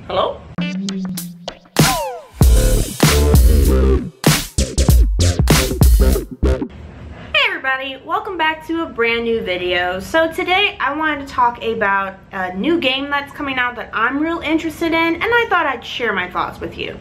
Hello? Hey everybody, welcome back to a brand new video. So today I wanted to talk about a new game that's coming out that I'm real interested in, and I thought I'd share my thoughts with you.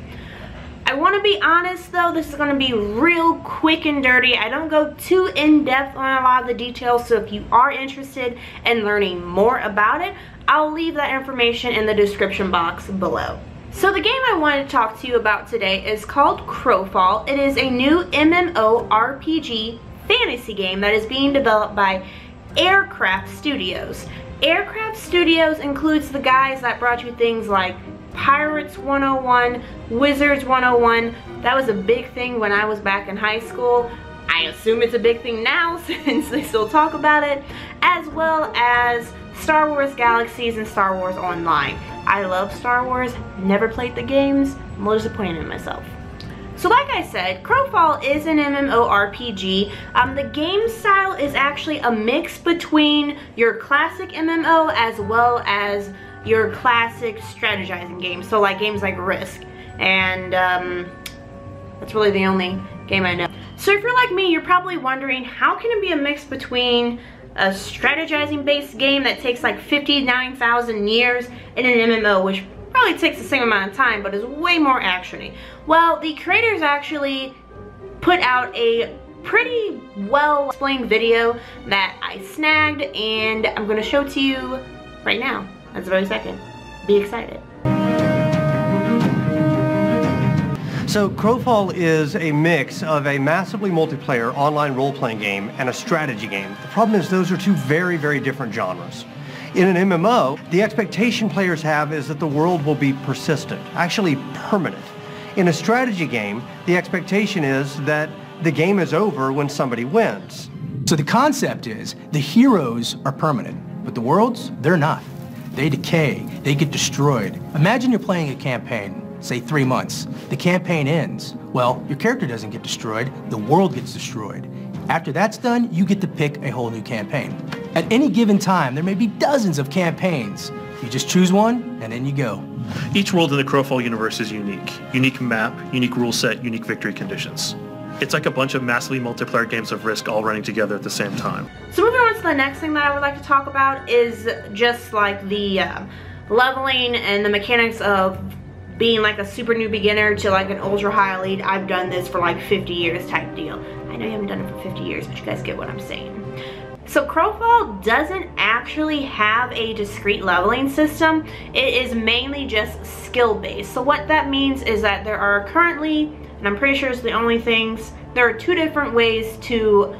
I want to be honest though, this is going to be real quick and dirty. I don't go too in-depth on a lot of the details, so if you are interested in learning more about it, I'll leave that information in the description box below. So the game I wanted to talk to you about today is called Crowfall. It is a new MMORPG fantasy game that is being developed by Crowfall Studios. Crowfall Studios includes the guys that brought you things like Pirates 101, Wizards 101. That was a big thing when I was back in high school. I assume it's a big thing now since they still talk about it, as well as Star Wars Galaxies and Star Wars Online. I love Star Wars, never played the games, I'm a little disappointed in myself. So like I said, Crowfall is an MMORPG. The game style is actually a mix between your classic MMO as well as your classic strategizing games. So like games like Risk, and that's really the only game I know. So if you're like me, you're probably wondering, how can it be a mix between a strategizing based game that takes like 59,000 years and an MMO, which probably takes the same amount of time but is way more actiony? Well, the creators actually put out a pretty well explained video that I snagged, and I'm gonna show to you right now. That's the very second. Be excited. So Crowfall is a mix of a massively multiplayer online role-playing game and a strategy game. The problem is those are two very, very different genres. In an MMO, the expectation players have is that the world will be persistent, actually permanent. In a strategy game, the expectation is that the game is over when somebody wins. So the concept is the heroes are permanent, but the worlds, they're not. They decay, they get destroyed. Imagine you're playing a campaign, say 3 months. The campaign ends. Well, your character doesn't get destroyed, the world gets destroyed. After that's done, you get to pick a whole new campaign. At any given time, there may be dozens of campaigns. You just choose one, and then you go. Each world in the Crowfall universe is unique. Unique map, unique rule set, unique victory conditions. It's like a bunch of massively multiplayer games of Risk all running together at the same time. So moving on to the next thing that I would like to talk about is just like the leveling and the mechanics of being like a super new beginner to like an ultra high elite. I've done this for like 50 years type deal. I know you haven't done it for 50 years, but you guys get what I'm saying. So Crowfall doesn't actually have a discrete leveling system. It is mainly just skill based. So what that means is that there are currently, and I'm pretty sure it's the only things, there are 2 different ways to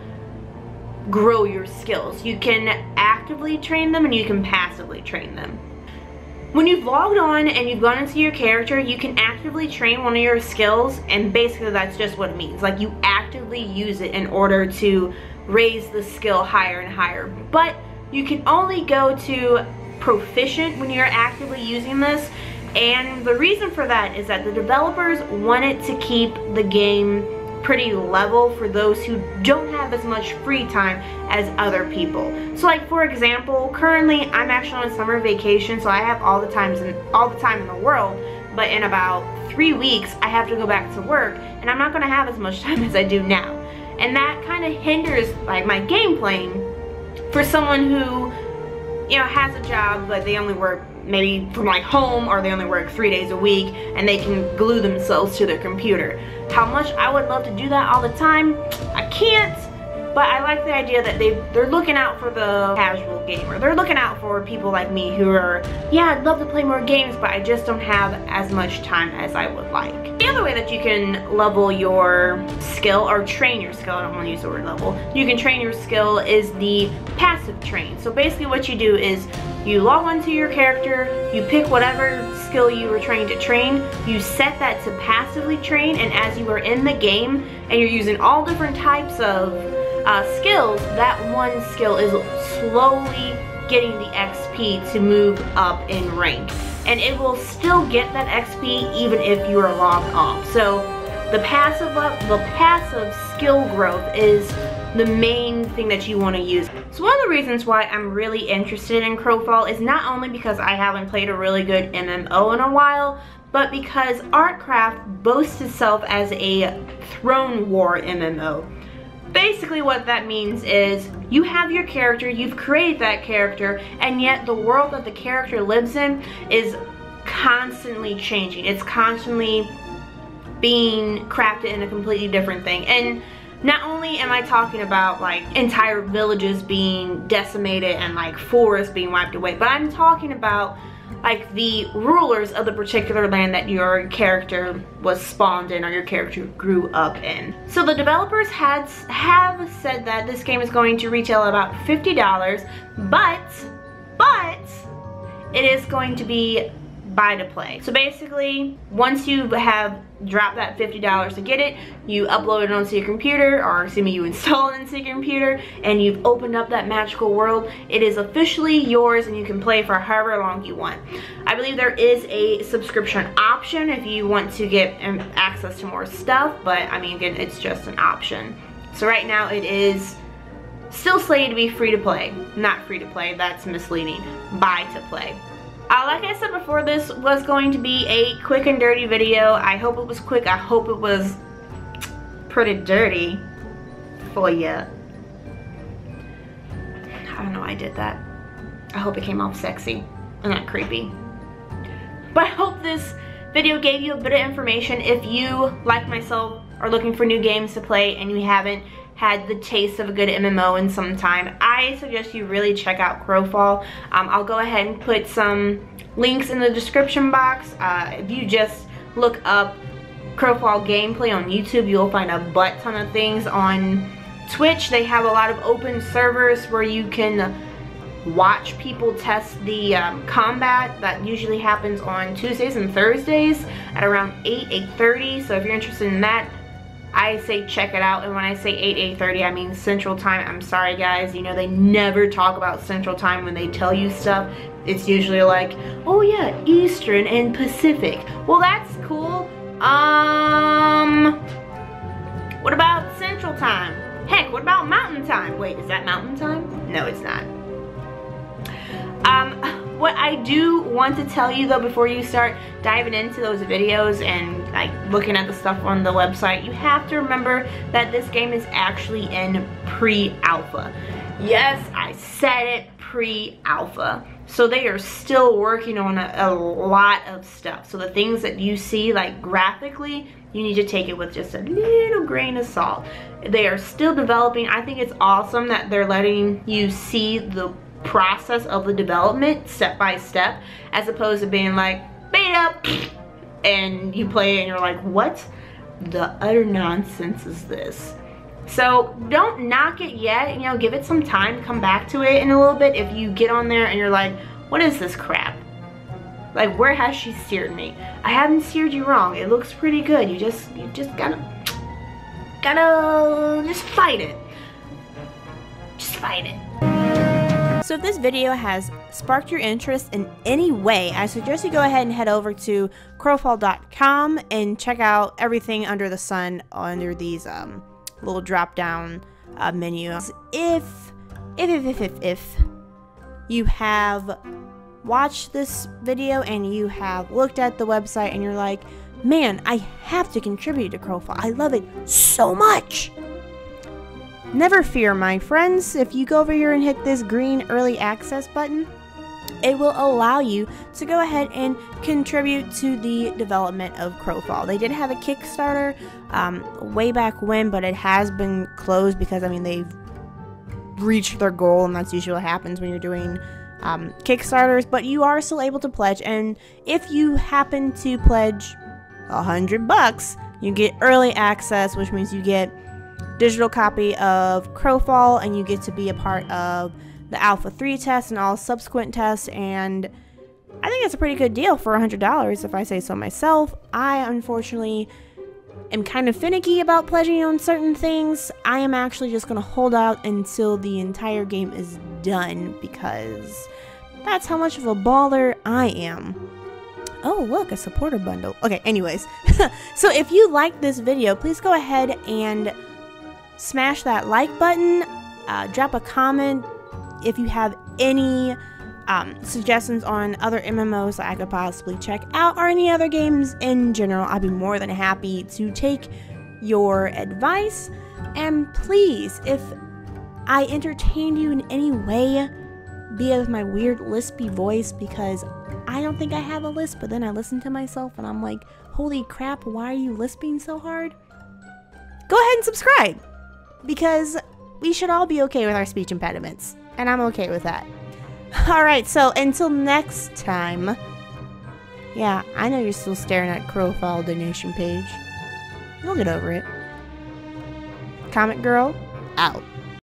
grow your skills. You can actively train them and you can passively train them. When you've logged on and you've gone into your character, you can actively train one of your skills, and basically that's just what it means. Like, you actively use it in order to raise the skill higher and higher. But you can only go to proficient when you're actively using this, and the reason for that is that the developers wanted to keep the game pretty level for those who don't have as much free time as other people. So like, for example, currently I'm actually on summer vacation, so I have all the time in the world, but in about 3 weeks I have to go back to work, and I'm not going to have as much time as I do now. And that kind of hinders like my game playing for someone who, you know, has a job but they only work maybe from like home, or they only work 3 days a week and they can glue themselves to their computer. How much I would love to do that all the time, I can't, but I like the idea that they're looking out for the casual gamer. They're looking out for people like me who are, yeah, I'd love to play more games, but I just don't have as much time as I would like. The other way that you can level your skill, or train your skill, I don't want to use the word level, you can train your skill, is the passive train. So basically what you do is you log onto your character, you pick whatever skill you were trying to train, you set that to passively train, and as you are in the game and you're using all different types of skills, that one skill is slowly getting the XP to move up in rank. And it will still get that XP even if you are logged off. So the passive skill growth is the main thing that you want to use. So one of the reasons why I'm really interested in Crowfall is not only because I haven't played a really good MMO in a while, but because Artcraft boasts itself as a throne war MMO. Basically what that means is you have your character, you've created that character, and yet the world that the character lives in is constantly changing. It's constantly being crafted in a completely different thing. And not only am I talking about like entire villages being decimated and like forests being wiped away, but I'm talking about like the rulers of the particular land that your character was spawned in or your character grew up in. So the developers have said that this game is going to retail about $50, but it is going to be buy to play. So basically, once you have dropped that $50 to get it, you upload it onto your computer, or excuse me, you install it into your computer, and you've opened up that magical world. It is officially yours, and you can play for however long you want. I believe there is a subscription option if you want to get access to more stuff, but I mean, again, it's just an option. So right now, it is still slated to be free to play. Not free to play, that's misleading. Buy to play. Like I said before, this was going to be a quick and dirty video. I hope it was quick. I hope it was pretty dirty for you. I don't know why I did that. I hope it came off sexy and not creepy. But I hope this video gave you a bit of information. If you, like myself, are looking for new games to play and you haven't had the taste of a good MMO in some time, I suggest you really check out Crowfall. I'll go ahead and put some links in the description box. If you just look up Crowfall gameplay on YouTube, you'll find a butt ton of things. On Twitch, they have a lot of open servers where you can watch people test the combat. That usually happens on Tuesdays and Thursdays at around 8:30. So if you're interested in that, I say check it out. And when I say 8:30, I mean Central Time. I'm sorry guys, you know they never talk about Central Time when they tell you stuff. It's usually like, oh yeah, Eastern and Pacific. Well, that's cool. What about Central Time? Heck, what about Mountain Time? Wait, is that Mountain Time? No, it's not. What I do want to tell you though, before you start diving into those videos and like looking at the stuff on the website, you have to remember that this game is actually in pre-alpha. Yes, I said it, pre-alpha. So they are still working on a lot of stuff. So the things that you see like graphically, you need to take it with just a little grain of salt. They are still developing. I think it's awesome that they're letting you see the process of the development step by step, as opposed to being like beta and you play it and you're like, what the utter nonsense is this? So don't knock it yet, you know, give it some time, come back to it in a little bit. If you get on there and you're like, what is this crap? Like, where has she steered me? I haven't steered you wrong. It looks pretty good. You just gotta just fight it. Just fight it. So if this video has sparked your interest in any way, I suggest you go ahead and head over to crowfall.com and check out everything under the sun under these little drop down menus. If you have watched this video and you have looked at the website and you're like, man, I have to contribute to Crowfall. I love it so much. Never fear, my friends. If you go over here and hit this green early access button, it will allow you to go ahead and contribute to the development of Crowfall. They did have a Kickstarter way back when, but it has been closed because, I mean, they've reached their goal, and that's usually what happens when you're doing Kickstarters. But you are still able to pledge, and if you happen to pledge $100, you get early access, which means you get digital copy of Crowfall, and you get to be a part of the Alpha 3 test and all subsequent tests. And I think it's a pretty good deal for $100 if I say so myself. I unfortunately am kind of finicky about pledging on certain things. I am actually just going to hold out until the entire game is done, because that's how much of a baller I am. Oh, look, a supporter bundle. Okay, anyways. So if you like this video, please go ahead and smash that like button, drop a comment if you have any suggestions on other MMOs that I could possibly check out, or any other games in general. I'd be more than happy to take your advice. And please, if I entertained you in any way, be it with my weird lispy voice, because I don't think I have a lisp, but then I listen to myself and I'm like, holy crap, why are you lisping so hard? Go ahead and subscribe, because we should all be okay with our speech impediments, and I'm okay with that. Alright, so until next time, yeah, I know you're still staring at Crowfall donation page. You'll get over it. Comic Girl, out.